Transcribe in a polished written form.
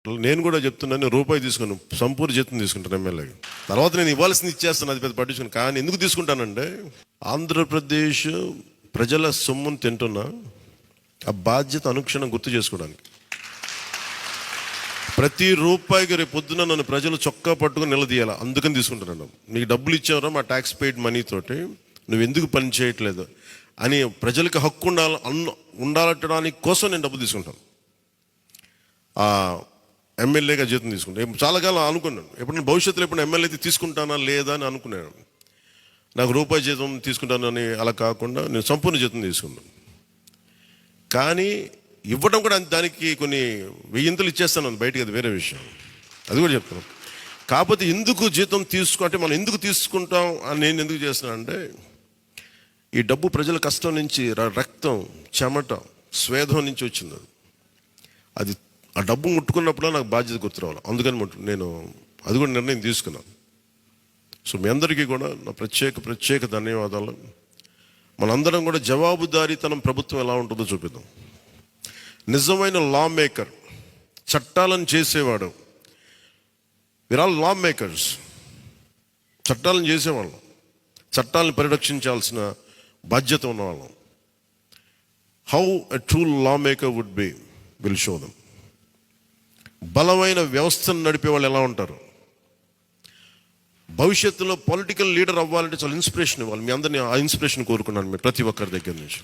నేను కూడా చెప్తున్నాను, రూపాయి తీసుకుని సంపూర్ణ జీతం తీసుకుంటాను ఎమ్మెల్యేకి. తర్వాత నేను ఇవ్వాల్సింది ఇచ్చేస్తాను, అది పెద్ద పట్టించుకుని. కానీ ఎందుకు తీసుకుంటానంటే, ఆంధ్రప్రదేశ్ ప్రజల సొమ్మును తింటున్నా ఆ బాధ్యత అనుక్షణం గుర్తు చేసుకోవడానికి. ప్రతి రూపాయికి రేపు పొద్దున నన్ను ప్రజలు చొక్కా పట్టుకుని నిలదీయాలి, అందుకని తీసుకుంటున్నాను. నీకు డబ్బులు ఇచ్చావరా మా ట్యాక్స్ పెయిడ్ మనీతోటి, నువ్వు ఎందుకు పని చేయట్లేదు అని ప్రజలకు హక్కు ఉండాలటడానికి కోసం నేను డబ్బులు తీసుకుంటాను. ఎమ్మెల్యేగా జీతం తీసుకుంటాను. చాలా కాలం అనుకున్నాను, ఎప్పుడైనా భవిష్యత్తులో ఎప్పుడు ఎమ్మెల్యే తీసుకుంటానా లేదా అని అనుకున్నాను. నాకు రూపాయి జీతం తీసుకుంటానని అలా కాకుండా నేను సంపూర్ణ జీతం తీసుకున్నాను. కానీ ఇవ్వడం కూడా దానికి కొన్ని వెయ్యింతలు ఇచ్చేస్తాను బయటికి, అది వేరే విషయం, అది కూడా చెప్తాను. కాకపోతే ఎందుకు జీతం అంటే మనం ఎందుకు తీసుకుంటాం అని నేను ఎందుకు చేస్తున్నాను అంటే, ఈ డబ్బు ప్రజల కష్టం నుంచి, రక్తం, చెమట, స్వేదం నుంచి వచ్చింది. అది ఆ డబ్బు ముట్టుకున్నప్పుడు నాకు బాధ్యత గుర్తు రావాలి, అందుకని నేను అది కూడా నిర్ణయం తీసుకున్నాను. సో మీ అందరికీ కూడా నా ప్రత్యేక ధన్యవాదాలు. మనందరం కూడా జవాబుదారీతనం ప్రభుత్వం ఎలా ఉంటుందో చూపిద్దాం. నిజమైన లా మేకర్, చట్టాలను చేసేవాడు. We are all law makers. చట్టాలను చేసేవాళ్ళం, చట్టాలను పరిరక్షించాల్సిన బాధ్యత ఉన్నవాళ్ళం. How a true law maker would be will show them. బలమైన వ్యవస్థను నడిపే వాళ్ళు ఎలా ఉంటారు, భవిష్యత్తులో పొలిటికల్ లీడర్ అవ్వాలంటే చాలా ఇన్స్పిరేషన్ ఇవ్వాలి. మీ అందరినీ ఆ ఇన్స్పిరేషన్ కోరుకున్నాను, ప్రతి ఒక్కరి దగ్గర నుంచి.